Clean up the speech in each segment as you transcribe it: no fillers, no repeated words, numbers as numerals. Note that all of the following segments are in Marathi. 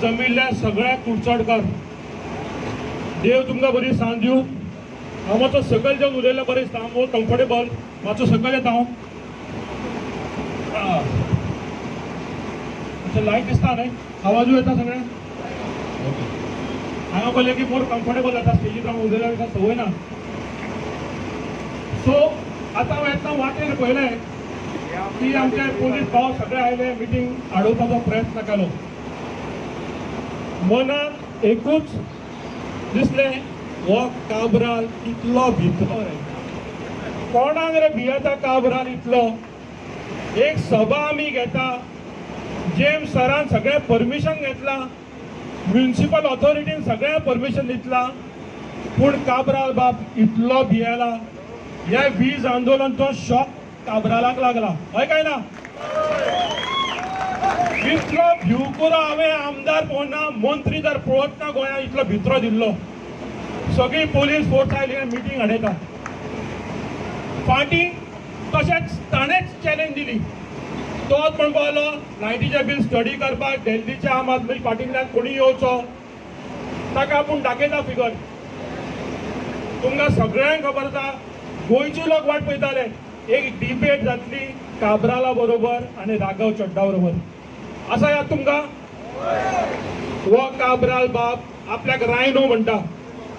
जमिल्ल्या सगळ्या कुडचडकार देव तुमकां बरी सांज दिवं। हांव मातसो सकयल जावन उलयल्यार बरें दिसता, हांव कम्फर्टेबल मातसो सकयल येता हांव। लायट दिसता न्हय, आवाजूय येता सगळ्या हांगा पळयलें की मोर कम्फर्टेबल जाता, स्टेजीर जावन उलयल्यार म्हाका संवय ना। सो आतां हांव येतना वाटेर पळयलें की आमचे पोलीस भाव सगळे आयले, मिटींग आडोवपाचो प्रयत्न केलो। मनात एकूच दिसलें, हो काबराल इतलो भितरो रे, कोणाक रे भियेता काबराल इतलो। एक सभा आमी घेता, जेम्स सरान सगळे परमिशन घेतला, म्युनिसिपल ऑथॉरिटीन सगळ्या परमिशन दितला, पूण काबराल बाब इतलो भियेला। ह्या वीज आंदोलनाचो शॉक काबरालाक लागला, हय काय ना? इतलो भिवकुरो हांवें आमदार पळोवना, मंत्री जर पळोवच ना गोंयांत, इतलो भितरो दिल्लो। सगळी पोलीस फोर्स आयली आनी मिटींग हाडयता। फाटीं तशेंच ताणेच चॅलेंज दिली, तोच म्हण पावलो लायटीचें बील स्टडी करपाक दिल्लीच्या आम आदमी पार्टींतल्यान कोणी येवचो, ताका आपूण दाखयता फिगर। तुमकां सगळ्यांक खबर आसा, गोंयचे लोक वाट पळयताले, एक डिबेट जातली काबराला बरोबर आनी राघव चड्डा बरोबर। आसा याद तुमकां? हो काबराल बाब आपल्याक रायनो म्हणटा,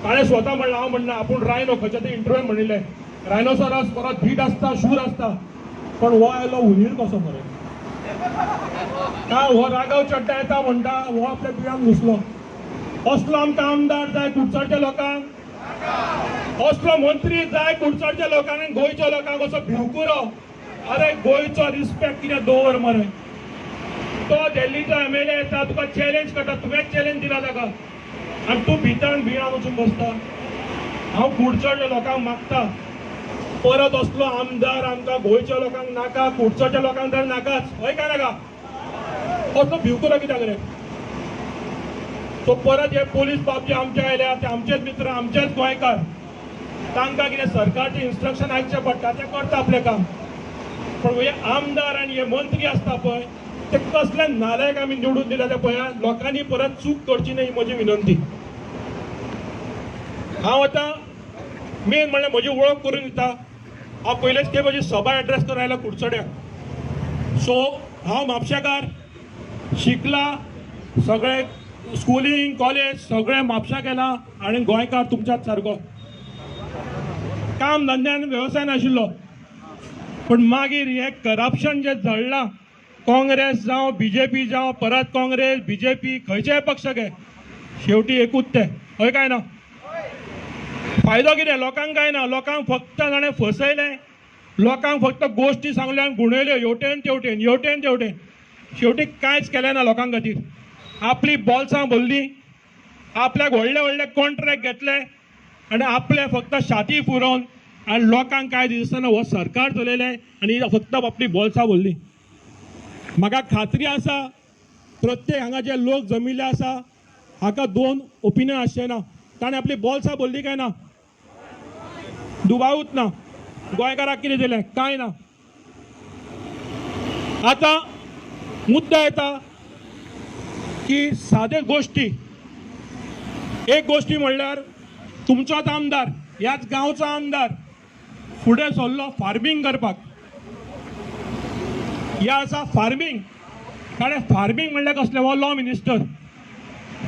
ताणें स्वता म्हणला, हांव म्हणना, आपूण रायनो खंयच्या तरी इंटरव्यून म्हणिल्लें, रायनोसोरस परत धीट आसता, शूर आसता, पण हो आयलो हुनीर कसो मरे। काय हो राघव चड्डा येता म्हणटा, हो आपल्या बियांत घुसलो। असलो आमकां आमदार जाय कुडचडच्या लोकांक, असलो मंत्री जाय कुडचडच्या लोकांक आनी गोंयच्या लोकांक असो भिवकुरो। अरे गोंयचो रिस्पेक्ट कितें दवर मरे। तो दिल्लीचो MLA येता, तुका चॅलेंज करता, तुवेंच चॅलेंज दिला ताका, आनी तूं भितन भियान वचून बसता। हांव कुडचडच्या लोकांक मागता, परत असलो आमदार आमकां गोंयच्या लोकांक नाका, कुडचडच्या लोकांक तर नाकाच, हय काय नाका? असलो भिवकुरो कित्याक रे? सो परत हे पोलीस बाब जे आमचे आयल्या, ते आमचेच मित्र, आमचेच गोंयकार, तांकां कितें सरकारचे इन्स्ट्रक्शन आयकचें पडटा, ते करता आपलें काम। पण हे आमदार आनी हे मंत्री आसता पळय, ते कसले नालायक आमी निवडून दिल्या ते पळया। लोकांनी परत चूक करची न्ही ही म्हजी विनंती। हांव आतां मेन म्हणल्यार म्हजी वळख करून दिता। हांव पयलेच खेप म्हजी सभा एड्रेस करून आयला कुडचड्याक। सो हांव म्हापशेकार, शिकला, सगळे स्कुलींग कॉलेज सगळें म्हापशा केलां, आनी गोंयकार तुमच्याच सारको। काम धंद्यान वेवसाय नाशिल्लो, पण मागीर हे करप्शन जे जळलां, काँग्रेस जावं BJP जावं, परत काँग्रेस BJP खंयचेय पक्ष घे, शेवटी एकूच ते, हय काय ना? फायदो कितें? लोकांक काय ना, लोकांक फक्त ताणें फसयलें, लोकांक फक्त गोश्टी सांगल्यो आनी गुणयल्यो हेवटेन तेवटेन, हेवटेन तेवटेन, शेवटी कांयच केलें ना लोकां खातीर। आपली बॉल्सां भरलीं, आपल्याक व्हडले व्हडले कॉन्ट्रॅक्ट घेतले, आनी आपले फक्त छाती फुरोवन आनी लोकांक काय दिसना हो सरकार चलयलें आनी फक्त आपली बॉल्सां भरलीं। म्हाका खात्री आसा, प्रत्येक हांगा जे लोक जमिल्ले आसा, हाका दोन ओपिनियन आसचें ना। ताणें आपली बॉल्सां भरली काय ना? दुबावूच ना। गोंयकाराक कितें दिलें? कांय ना। आतां मुद्दा येता की सादे गोश्टी, एक गोश्टी म्हणल्यार तुमचोच आमदार, ह्याच गांवचो आमदार फुडें सरलो फार्मिंग करपाक। हे आसा फार्मिंग, ताणें फार्मिंग म्हणल्यार कसलें? हो लॉ मिनिस्टर।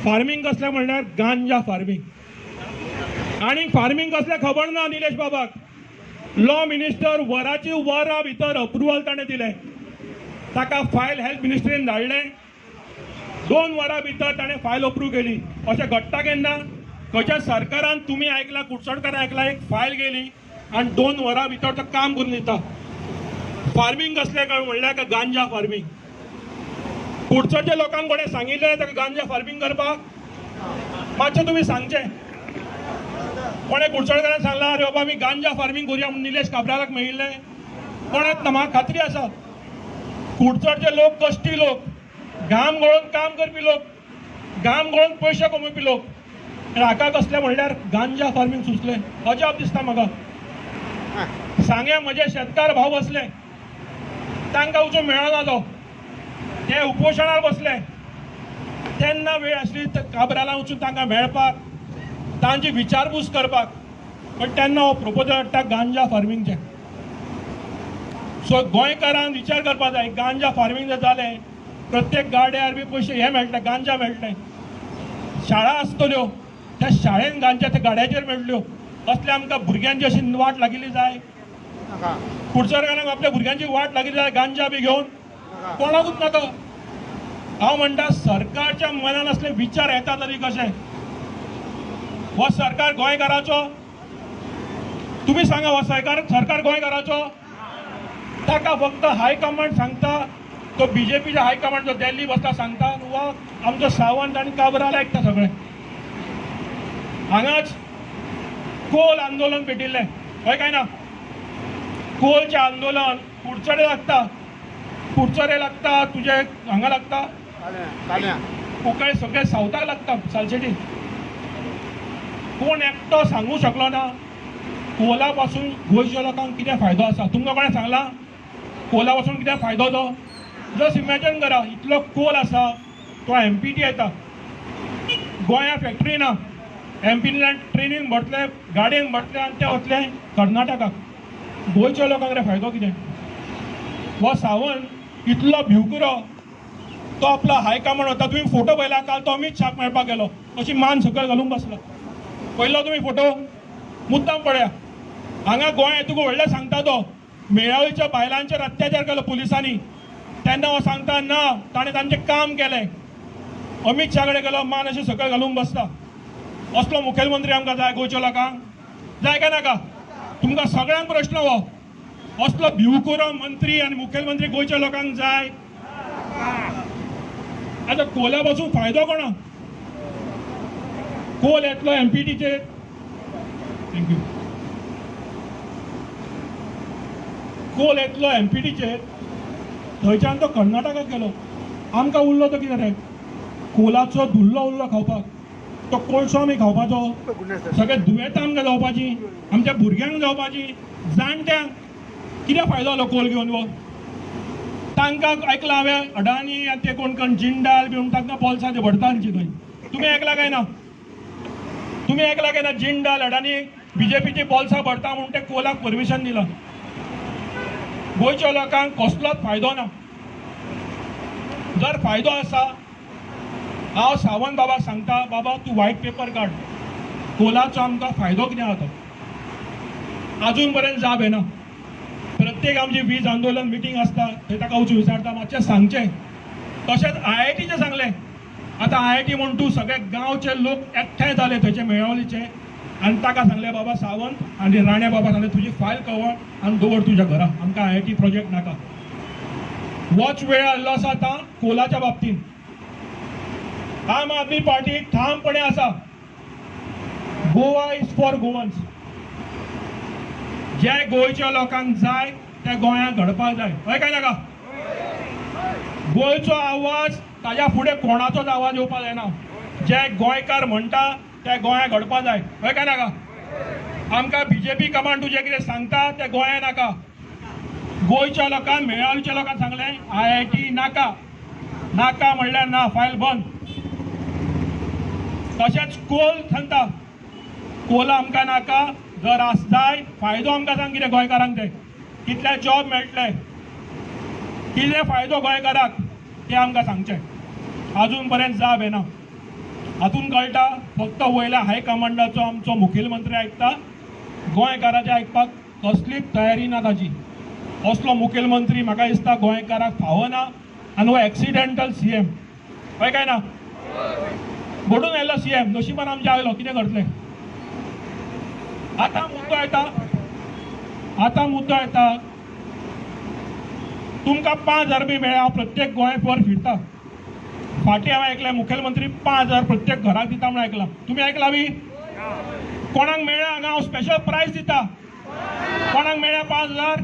फार्मिंग कसलें म्हणल्यार गांजा फार्मिंग। आनी फार्मिंग कसलें खबर ना निलेश बाबाक। लॉ मिनिस्टर वराची वरां भितर अप्रुवल ताणें दिलें, ताका फायल हेल्थ मिनिस्ट्रीन धाडलें, 2 वरां भितर ताणें फायल अप्रूव केली। अशें घडटा केन्ना? खंयच्या सरकारान तुमी आयकला, कुडचडकार आयकला, एक फायल गेली आनी 2 वरां भितर तो काम करून दिता। फार्मिंग कसलें काय म्हणल्यार गांजा फार्मिंग। कुडचडच्या लोकांक कोणें सांगिल्लें ताका गांजा फार्मिंग करपाक? मातशें तुमी सांगचें। कोणें कुडचडकारान सांगलां अरे बाबा आमी गांजा फार्मिंग करुया म्हणून निलेश काब्रालाक मेळिल्लें? कोणेंच ना। म्हाका खात्री आसा, कुडचडचे लोक कश्टी लोक, घाम गळोवन काम करपी लोक, घाम गळोवन पयशे कमोवपी लोक, हाका कसलें म्हणल्यार गांजा फार्मिंग सुचलें? अजाप दिसता म्हाका। सांगे म्हजे शेतकार भाव बसले, तांकां वचून मेळना तो, ते उपोशणाक बसले, केन्ना वेळ आसली काबराला वचून तांकां मेळपाक तांची विचारपूस करपाक पण तेन्ना हो प्रपोजल हाडटा गांजा फार्मिंगचे. सो गोंयकारांक विचार करपाक जाय गांजा फार्मिंग जर जालें प्रत्येक गाड्यार बी पयशे हे मेळटले गांजा मेळटले. शाळा आसतल्यो त्या शाळेन गांजा त्या गाड्याचेर मेळटल्यो. असले आमकां भुरग्यांची अशी वाट लागिल्ली जाय. कुडचरकारांक आपल्या भुरग्यांची वाट लागिल्ली जाय गांजा बी घेवन कोणाकूच नाका. हांव म्हणटा सरकारच्या मनान असले विचार येता तरी कशे. हो सरकार गोंयकाराचो तुम्ही सांगा. हो सरकार गोंयकाराचो ताका फक्त हायकमांड सांगता. तो बीजेपीच्या हायकमांड जो दिल्ली बसता सांगता वा आमचो सावंत आनी काबराल आयकता सगळे. हांगाच कोल आंदोलन पेटिल्लें हय काय ना. कोलचें आंदोलन कुडचडे लागता कुडचडे लागता तुजे हांगा लागता कुंकळे सगळे सावथाक लागता सालसेटी. कोण एकटो सांगू शकलो ना कोला पासून गोंयच्या लोकांक कितें फायदो आसा. तुमकां कोणें सांगला कोला पासून कितें फायदो तो. जस्ट इमॅजिन करा इतलो कोल आसा तो एमपीटी येता गोंया फॅक्टरी ना. एमपीटींतल्यान ट्रेनीन भरतले गाडयेन भरतले आनी ते वतले कर्नाटकाक. गोंयच्या लोकांक रे फायदो कितें. हो सावंत इतलो भिवकुरो तो आपला हायकमांड वता. तुम्ही फोटो पळयला काल तो अमित शाक मेळपाक गेलो अशी मान सकयल घालून बसला. पळयलो तुमी फोटो मुद्दाम पळया. हांगा गोंय तुका व्हडलें सांगता तो मेळावेच्या बायलांचेर अत्याचार केलो पुलिसांनी तेन्ना हो सांगता ना ताणें तांचें काम केलें. अमित शा कडेन गेलो मान अशी सकयल घालून बसता. असलो मुखेलमंत्री आमकां जाय गोंयच्या लोकांक. जाय काय नाका. तुमकां सगळ्यांक प्रश्न हो असलो भिवकुरो मंत्री आनी मुखेलमंत्री गोंयच्या लोकांक जाय. आता कोला पासून फायदो कोणा. कोल येतलो एमपीटीचेर. थँक्यू. कोल येतलो एमपीटीचेर थंयच्यान तो कर्नाटकाक गेलो. आमकां उरलो तो कितें रे कोलाचो धुल्लो उरलो खावपाक. तो कोळसो आमी खावपाचो. सगळे दुयेंतां आमकां जावपाची आमच्या भुरग्यांक जावपाची जाणट्यांक कितें फायदो जालो कोल घेवन. वो तांकां ऐकलां हांवें अडानी आनी ते कोण कोण जिंडाल बी तांकां पॉल्सां ते भरता तांची थंय. तुमी ऐकला काय ना. तुमी ऐकला काय ना जिंडाल अडानी बीजेपीची पॉल्सां भरता म्हणून ते कोलाक परमिशन दिलां. गोंयच्या लोकांक कसलोच फायदो ना. जर फायदो आसा हांव सावंत बाबाक सांगता बाबा तूं व्हायट पेपर काड. कोलाचो आमकां फायदो कितें जाता. अजून पर्यंत जाप येना. प्रत्येक आमची वीज आंदोलन मिटींग आसता थंय ताका वचून विचारता मातशें सांगचें. तशेंच IITचें सांगलें. आतां IIT म्हूण तूं सगळे गांवचे लोक एकठांय जाले थंयचे मेळावलीचे आनी ताका सांगलें बाबा सावंत आनी राणे बाबा सांगलें तुजी फायल कवर आनी दवर तुज्या घरा. आमकां IIT प्रोजेक्ट नाका. होच वेळ आयल्लो आसा आतां कोलाच्या बाबतींत. आम आदमी पार्टी ठामपणे आसा. Goa is for Goans. जे गोंयच्या लोकांक जाय ते गोंयांत घडपाक जाय हय काय नाका. गोंयचो आवाज ताज्या फुडें कोणाचोच आवाज येवपाक जायना. जे गोंयकार म्हणटा ते गोंयांत घडपाक जाय हय काय नाका. आमकां बीजेपी कमांड जे कितें सांगता ते गोंयांत नाका. गोंयच्या लोकांक मेळावेच्या लोकांक सांगलें IIT नाका. नाका म्हणल्यार ना फायल बंद. तशेंच कोल सांगता कोला आमकां नाका. जर जाय फायदो आमकां सांग कितें गोंयकारांक ते कितले जॉब मेळटले कितें फायदो गोंयकाराक ते आमकां सांगचें. अजून पर्यंत जाप येना. हातून कळटा फक्त वयल्या हायकमांडाचो आमचो मुखेलमंत्री आयकता. गोंयकाराचें आयकपाक कसलीच तयारी ना ताची. असलो मुखेलमंत्री म्हाका दिसता गोंयकाराक फावना आनी हो एक्सिडेंटल CM हय काय ना. घडून आयलो CM नशिबान आमच्या आयलो कितें करतले. आता मुद्दो येता तुमकां 5,000 रुपये मेळ्ळा. प्रत्येक गोंयभर फिरता. फाटीं हांवें आयकलें मुखेलमंत्री 5,000 प्रत्येक घराक दिता म्हणून आयकलां. तुमी आयकलां बी. कोणाक मेळ्ळा हांगा हांव स्पेशल प्रायज दिता. कोणाक मेळ्ळा 5,000.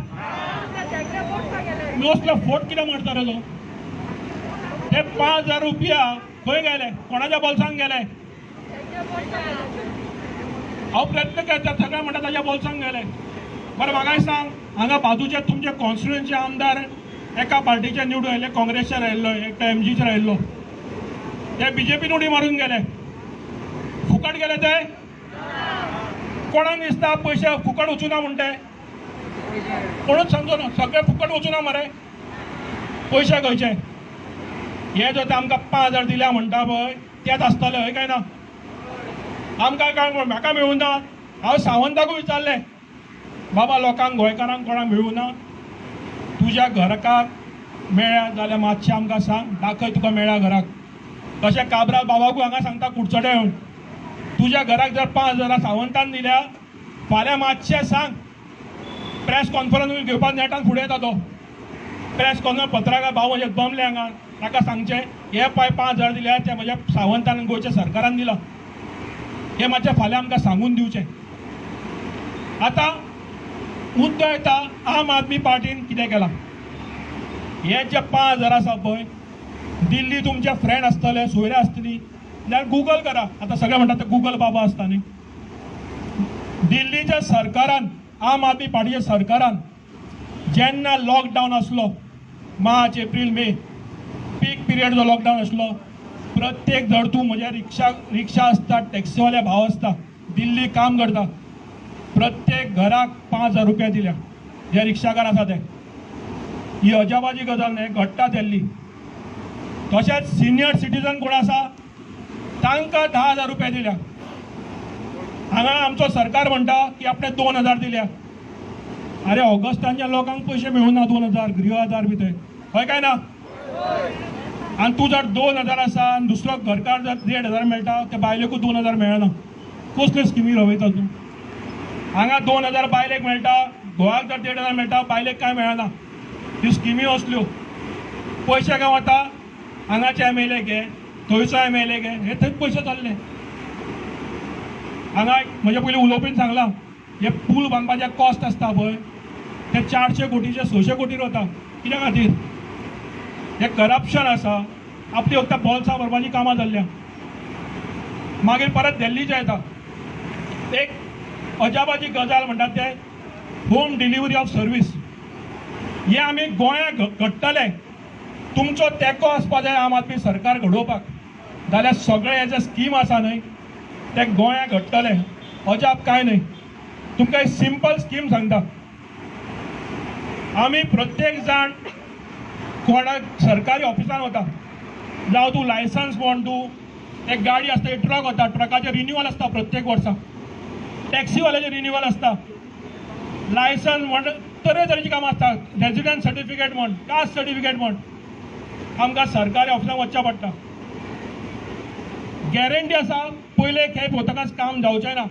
नुसलो फोट कितें मारता रे तो. ते 5,000 रुपया खंय गेले कोणाच्या बोल्सांत गेले. हांव प्रयत्न करता सगळें म्हणटा ताज्या बोल्सांत गेले. बरें म्हाका सांग हांगा बाजूचे तुमचे कॉन्स्टिट्युएन्सी आमदार एका पार्टीचे निवडून आयले काँग्रेसचे आयिल्लो एकटो MGचे आयिल्लो. ते बीजेपीन उडी मारून गेले. फुकट गेले ते कोणाक दिसता पैसे फुकट वचूना म्हणते कोणूच समजो ना. सगळे फुकट वचूना मरे. पैसे खंयचे हे जो आमकां 5,000 दिल्या म्हणटा पळय तेच आसतले हय काय ना. आमकां काय म्हाका मेळूं ना. हांव सावंताकूय विचारलें बाबा लोकांक गोंयकारांक कोणाक मेळूं ना. तुज्या घराकाक मेळ्ळ्या जाल्यार मातशें आमकां सांग दाखय तुका मेळ्ळ्या घराक. तशें काबराल बाबाकूय हांगा सांगता कुडचडे येवन तुज्या घराक जर 5,000 सावंतान दिल्या फाल्यां मातशें सांग. प्रेस कॉन्फरन्स घेवपाक नेटान फुडें येता तो. प्रेस कॉन्फरन्स पत्रकार भाव म्हजे बमले हांगा ताका सांगचें हे 5,000 दिल्या ते म्हज्या सावंतान गोंयच्या सरकारान दिला. हे मातशें फाल्यां आमकां सांगून दिवचें. आतां मुद्दो येता आम आदमी पार्टीन कितें केलां. हे जे 5,000 आसा पळय दिल्ली तुमचे फ्रेंड आसतले सोयरे आसतली जाल्यार गुगल करा. आतां सगळे म्हणटात ते गुगल बाबा आसता न्ही. दिल्लीच्या सरकारान आम आदमी पार्टीच्या सरकारान जेन्ना लॉकडावन आसलो मार्च एप्रील मे पीक पिरियड जो लॉकडावन आसलो प्रत्येक जर तूं म्हज्या रिक्षा आसता टॅक्सीवाले भाव आसता दिल्ली काम करता प्रत्येक घराक 5,000 रुपया दिल्या. जे रिक्षाकार आसा ते ही अजाबाची गजाल न्हय घडटा तेल्ली. तशेंच सिनियर सिटीजन कोण आसा तांकां 10,000 रुपया दिल्या. हांगा आमचो सरकार म्हणटा की आपणे 2,000 दिल्या. अरे ऑगस्टांच्या लोकांक पयशे मेळूं ना 2,000 गृह आधार बी ते हय काय ना. आनी तूं जर 2,000 आसा आनी दुसरो घरकार जर 1,500 मेळटा त्या बायलेकूच 2,000 मेळना. कसल्यो स्किमी राबयता तूं. हांगा 2,000 बायलेक मेळटा घोवाक जर 1,500 मेळटा बायलेक कांय मेळना. ह्यो स्किमी असल्यो. पयशे काय वता हांगाचे MLA घे थंयचो MLA घे हे थंयच पयशे चालले. हांगा म्हज्या पयलीं उलोवपीन सांगलां हे पूल बांदपाचे कॉस्ट आसता पळय ते 400 कोटीचे 600 कोटीर वता. कित्या खातीर हे करप्शन आसा. आपली फक्त बॉल्सां भरपाची कामां जाल्ल्या. मागीर परत दिल्लीचे येता एक अजाबाची गजाल म्हणटात ते होम डिलिव्हरी ऑफ सर्वीस. हे आमी गोंयांत घडटले. तुमचो तेंको आसपा जाय आम आदमी सरकार घडोवपाक जाल्यार सगळे हे जे स्कीम आसा न्हय ते गोंयांत घडटले. अजाप कांय न्हय. तुमकां एक सिंपल स्कीम सांगता. आमी प्रत्येक जाण कोणाक सरकारी ऑफिसान वता जावं तूं लायसन्स म्हण तूं एक गाडी आसता ट्रक वता ट्रकाचें रिन्यूअल आसता प्रत्येक वर्सा. टॅक्सीवाल्याचें रिन्यूअल आसता. लायसन्स म्हण तरेतरेची कामां आसता. रेजिडंट सर्टिफिकेट म्हण कास्ट सर्टिफिकेट म्हण आमकां सरकारी ऑफिसान वचचें पडटा. गॅरंटी आसा पयले खेप वतकच काम जावचें ना.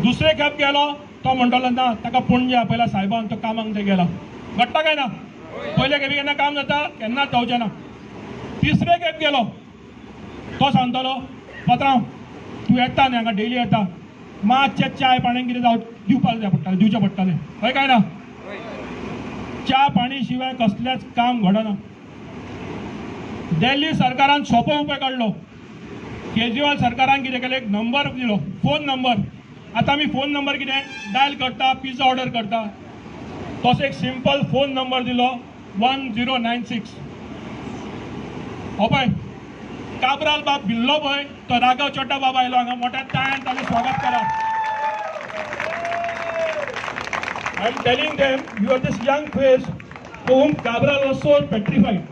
दुसरे खेप गेलो तो म्हणटलो ना ताका पणजे आपयला सायबान तो कामाक थंय गेला. घडटा काय ना. पयले खेपे केन्ना काम जाता केन्नाच जावचें ना. तिसरे खेप गेलो तो सांगतलो पात्रांव तूं येता न्ही हांगा डेली येता मातशें चाय पाण्याक कितें जावं दिवपाक जाय पडटालें दिवचें पडटालें हय काय ना. च्या पाणी शिवाय कसलेंच काम घडना. दिल्ली सरकारान सोपो उपाय काडलो. केजरीवाल सरकारान कितें केलें एक नंबर दिलो फोन नंबर. आतां आमी फोन नंबर कितें डायल करता पिझ्झा ऑर्डर करता तसो एक सिंपल फोन नंबर दिलो 1096. हो पळय काबराल बाब भिल्लो पळय तो राघव चड्डा बाबा आयलो हांगा मोठ्या ताळ्यान ताणें स्वागत केलां. I am telling them you are this young face for whom Cabral was so petrified.